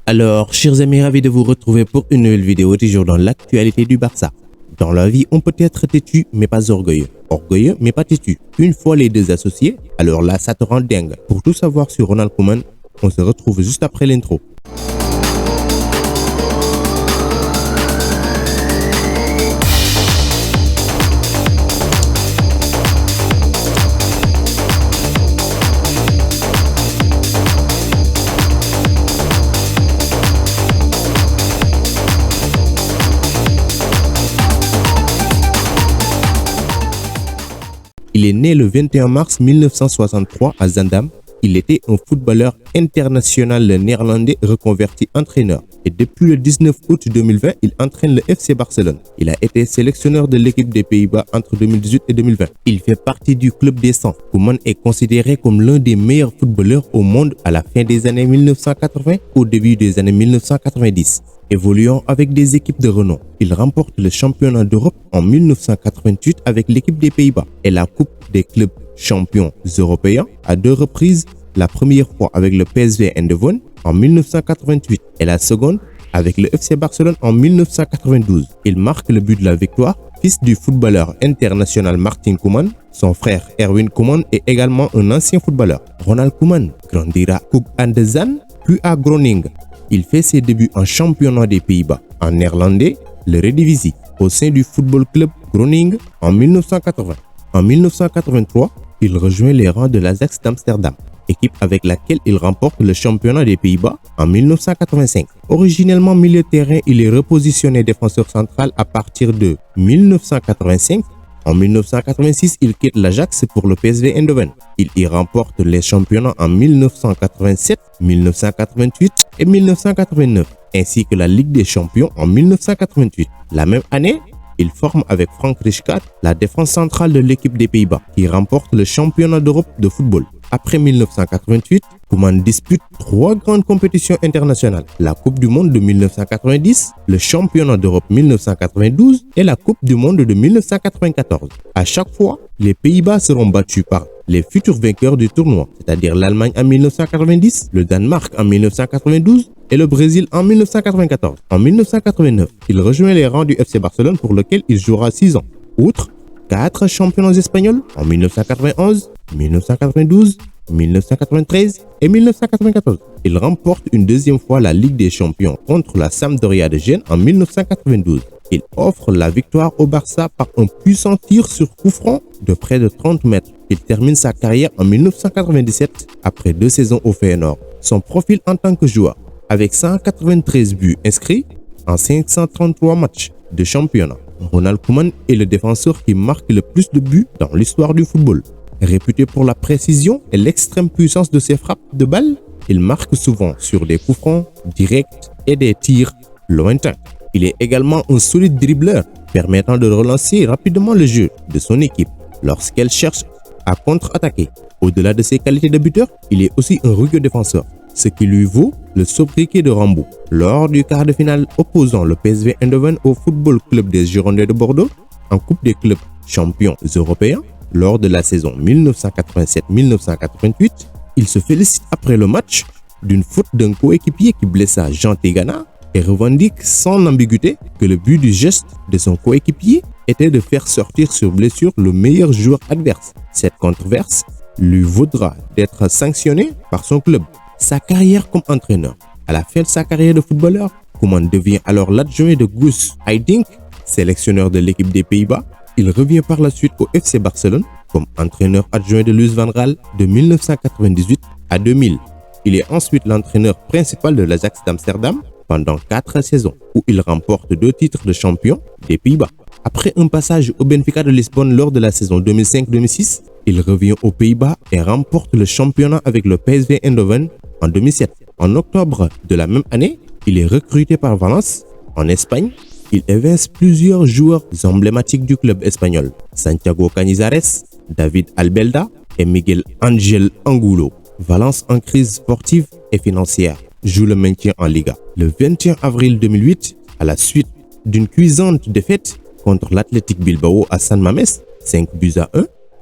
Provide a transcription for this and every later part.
Alors, chers amis, ravi de vous retrouver pour une nouvelle vidéo, toujours dans l'actualité du Barça. Dans la vie, on peut être têtu, mais pas orgueilleux. Orgueilleux, mais pas têtu. Une fois les deux associés, alors là, ça te rend dingue. Pour tout savoir sur Ronald Koeman, on se retrouve juste après l'intro. Il est né le 21 mars 1963 à Zaandam. Il était un footballeur international néerlandais reconverti entraîneur. Et depuis le 19 août 2020, il entraîne le FC Barcelone. Il a été sélectionneur de l'équipe des Pays-Bas entre 2018 et 2020. Il fait partie du club des 100. Koeman est considéré comme l'un des meilleurs footballeurs au monde à la fin des années 1980 au début des années 1990. Évoluant avec des équipes de renom, il remporte le championnat d'Europe en 1988 avec l'équipe des Pays-Bas et la Coupe des clubs champions européens à deux reprises, la première fois avec le PSV Eindhoven en 1988 et la seconde avec le FC Barcelone en 1992. Il marque le but de la victoire. Fils du footballeur international Martin Koeman, son frère Erwin Koeman est également un ancien footballeur. Ronald Koeman grandira à Andezan puis à Groningen. Il fait ses débuts en championnat des Pays-Bas, en néerlandais, le Eredivisie, au sein du football club Groningen en 1980. En 1983, il rejoint les rangs de l'Ajax d'Amsterdam, équipe avec laquelle il remporte le championnat des Pays-Bas en 1985. Originellement milieu de terrain, il est repositionné défenseur central à partir de 1985. En 1986, il quitte l'Ajax pour le PSV Eindhoven. Il y remporte les championnats en 1987, 1988 et 1989, ainsi que la Ligue des Champions en 1988. La même année, il forme avec Frank Rijkaard la défense centrale de l'équipe des Pays-Bas, qui remporte le championnat d'Europe de football. Après 1988, Koeman dispute trois grandes compétitions internationales, la Coupe du Monde de 1990, le Championnat d'Europe 1992 et la Coupe du Monde de 1994. À chaque fois, les Pays-Bas seront battus par les futurs vainqueurs du tournoi, c'est-à-dire l'Allemagne en 1990, le Danemark en 1992 et le Brésil en 1994. En 1989, il rejoint les rangs du FC Barcelone pour lequel il jouera 6 ans. Outre 4 championnats espagnols en 1991, 1992, 1993 et 1994. Il remporte une deuxième fois la Ligue des Champions contre la Sampdoria de Gênes en 1992. Il offre la victoire au Barça par un puissant tir sur coup franc de près de 30 mètres. Il termine sa carrière en 1997 après 2 saisons au Feyenoord. Son profil en tant que joueur, avec 193 buts inscrits en 533 matchs de championnat, Ronald Koeman est le défenseur qui marque le plus de buts dans l'histoire du football. Réputé pour la précision et l'extrême puissance de ses frappes de balle, il marque souvent sur des coups francs directs et des tirs lointains. Il est également un solide dribbleur, permettant de relancer rapidement le jeu de son équipe lorsqu'elle cherche à contre-attaquer. Au-delà de ses qualités de buteur, il est aussi un rugueux défenseur, ce qui lui vaut le sobriquet de Rambo. Lors du quart de finale opposant le PSV Eindhoven au Football Club des Girondins de Bordeaux en Coupe des clubs champions européens, lors de la saison 1987-1988, il se félicite après le match d'une faute d'un coéquipier qui blessa Jean Tegana et revendique sans ambiguïté que le but du geste de son coéquipier était de faire sortir sur blessure le meilleur joueur adverse. Cette controverse lui vaudra d'être sanctionné par son club. Sa carrière comme entraîneur. À la fin de sa carrière de footballeur, Koeman devient alors l'adjoint de Guus Hiddink, sélectionneur de l'équipe des Pays-Bas. Il revient par la suite au FC Barcelone comme entraîneur adjoint de Luis van Gaal de 1998 à 2000. Il est ensuite l'entraîneur principal de l'Ajax d'Amsterdam pendant 4 saisons où il remporte 2 titres de champion des Pays-Bas. Après un passage au Benfica de Lisbonne lors de la saison 2005-2006, il revient aux Pays-Bas et remporte le championnat avec le PSV Eindhoven en 2007. En octobre de la même année, il est recruté par Valence en Espagne. Il évince plusieurs joueurs emblématiques du club espagnol, Santiago Canizares, David Albelda et Miguel Ángel Angulo. Valence en crise sportive et financière joue le maintien en Liga. Le 21 avril 2008, à la suite d'une cuisante défaite contre l'Athletic Bilbao à San Mamés, 5-1,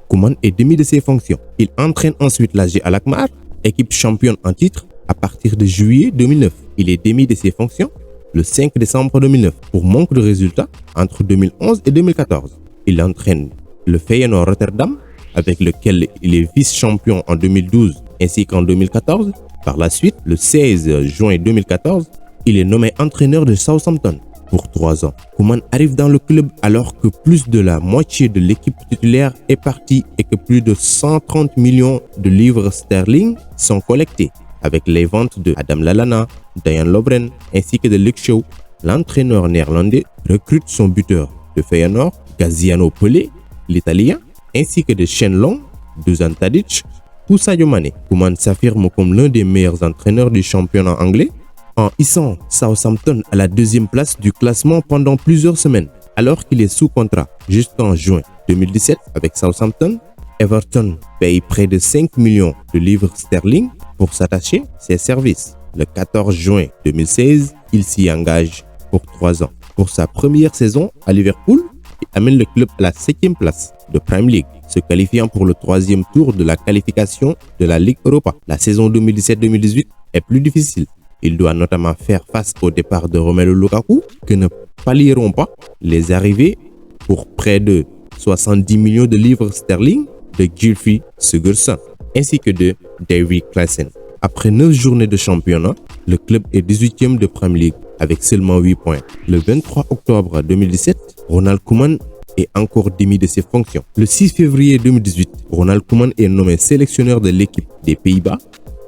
Koeman est démis de ses fonctions. Il entraîne ensuite l'AG Alkmaar, équipe championne en titre, à partir de juillet 2009. il est démis de ses fonctions le 5 décembre 2009 pour manque de résultats entre 2011 et 2014. Il entraîne le Feyenoord Rotterdam, avec lequel il est vice-champion en 2012 ainsi qu'en 2014. Par la suite, le 16 juin 2014, il est nommé entraîneur de Southampton pour 3 ans. Koeman arrive dans le club alors que plus de la moitié de l'équipe titulaire est partie et que plus de 130 millions de livres sterling sont collectés. Avec les ventes de Adam Lallana, Dejan Lovren ainsi que de Luke Shaw, l'entraîneur néerlandais recrute son buteur de Feyenoord, Gaziano Pelé, l'Italien, ainsi que de Shenlong, Dusan Tadic ou Sadio Mané. Koeman s'affirme comme l'un des meilleurs entraîneurs du championnat anglais en hissant Southampton à la 2e place du classement pendant plusieurs semaines, alors qu'il est sous contrat jusqu'en juin 2017 avec Southampton. Everton paye près de 5 millions de livres sterling pour s'attacher ses services. Le 14 juin 2016, il s'y engage pour 3 ans. Pour sa première saison à Liverpool, il amène le club à la 7e place de Premier League, se qualifiant pour le 3e tour de la qualification de la Ligue Europa. La saison 2017-2018 est plus difficile. Il doit notamment faire face au départ de Romelu Lukaku, que ne pallieront pas les arrivées pour près de 70 millions de livres sterling de Gylfi Sigurdsson, ainsi que de Davy Klaassen. Après 9 journées de championnat, le club est 18e de Premier League avec seulement 8 points. Le 23 octobre 2017, Ronald Koeman est encore démis de ses fonctions. Le 6 février 2018, Ronald Koeman est nommé sélectionneur de l'équipe des Pays-Bas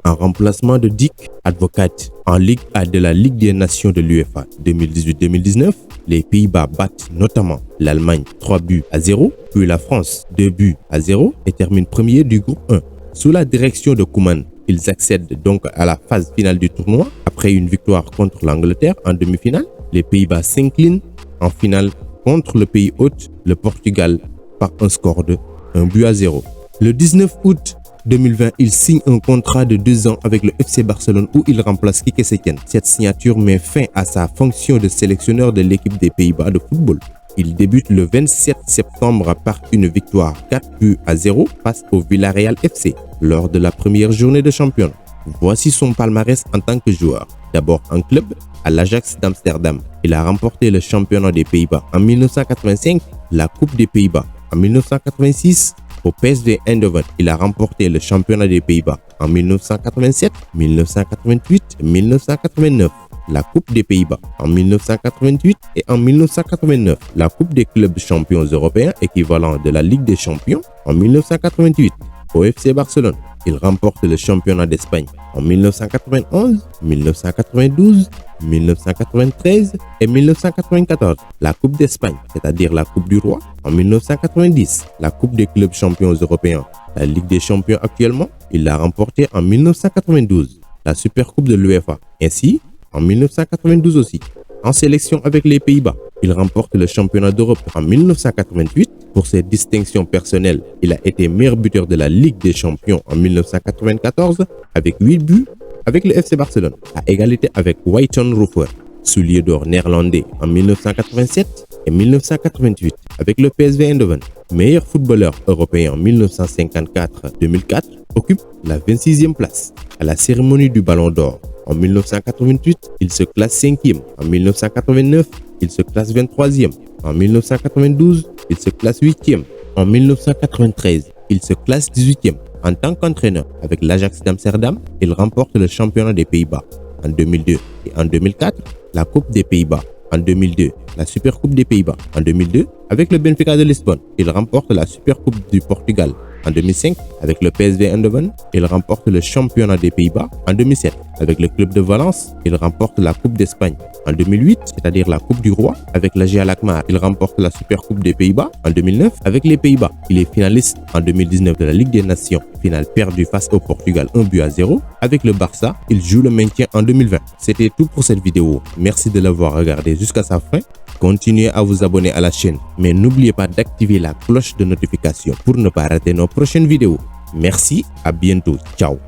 en remplacement de Dick Advocaat. En Ligue A de la Ligue des Nations de l'UEFA 2018-2019, les Pays-Bas battent notamment l'Allemagne 3-0, puis la France 2-0 et terminent premier du groupe 1. Sous la direction de Koeman, ils accèdent donc à la phase finale du tournoi. Après une victoire contre l'Angleterre en demi-finale, les Pays-Bas s'inclinent en finale contre le pays hôte, le Portugal, par un score de 1-0. Le 19 août 2020, il signe un contrat de 2 ans avec le FC Barcelone où il remplace Quique Setien. Cette signature met fin à sa fonction de sélectionneur de l'équipe des Pays-Bas de football. Il débute le 27 septembre par une victoire 4-0 face au Villarreal FC lors de la première journée de championnat. Voici son palmarès en tant que joueur. D'abord en club, à l'Ajax d'Amsterdam, il a remporté le championnat des Pays-Bas en 1985, la Coupe des Pays-Bas en 1986. Au PSV Eindhoven, il a remporté le championnat des Pays-Bas en 1987, 1988 et 1989. La Coupe des Pays-Bas en 1988 et en 1989. La Coupe des clubs champions européens équivalent de la Ligue des champions en 1988. Au FC Barcelone, il remporte le championnat d'Espagne en 1991, 1992, 1993 et 1994. La Coupe d'Espagne, c'est-à-dire la Coupe du Roi, en 1990. La Coupe des clubs champions européens, la Ligue des champions actuellement, il l'a remportée en 1992. La Supercoupe de l'UEFA, ainsi en 1992 aussi. En sélection avec les Pays-Bas, il remporte le championnat d'Europe en 1988. Pour ses distinctions personnelles, il a été meilleur buteur de la Ligue des champions en 1994 avec 8 buts avec le FC Barcelone, à égalité avec Wayton Roeper, soulier d'or néerlandais en 1987 et 1988 avec le PSV Eindhoven. Meilleur footballeur européen en 1954-2004, occupe la 26e place. À la cérémonie du Ballon d'Or en 1988, il se classe 5e. En 1989, il se classe 23e. En 1992, il se classe 8e. En 1993, il se classe 18e. En tant qu'entraîneur avec l'Ajax d'Amsterdam, il remporte le championnat des Pays-Bas en 2002 et en 2004, la Coupe des Pays-Bas en 2002, la Supercoupe des Pays-Bas en 2002. Avec le Benfica de Lisbonne, il remporte la Supercoupe du Portugal en 2005. Avec le PSV Eindhoven, il remporte le championnat des Pays-Bas en 2007. Avec le club de Valence, il remporte la Coupe d'Espagne en 2008, c'est-à-dire la Coupe du Roi. Avec l'AG Alkmaar, il remporte la Supercoupe des Pays-Bas en 2009. Avec les Pays-Bas, il est finaliste en 2019 de la Ligue des Nations, finale perdue face au Portugal 1-0. Avec le Barça, il joue le maintien en 2020. C'était tout pour cette vidéo. Merci de l'avoir regardé jusqu'à sa fin. Continuez à vous abonner à la chaîne, mais n'oubliez pas d'activer la cloche de notification pour ne pas rater nos prochaines vidéos. Merci, à bientôt, ciao.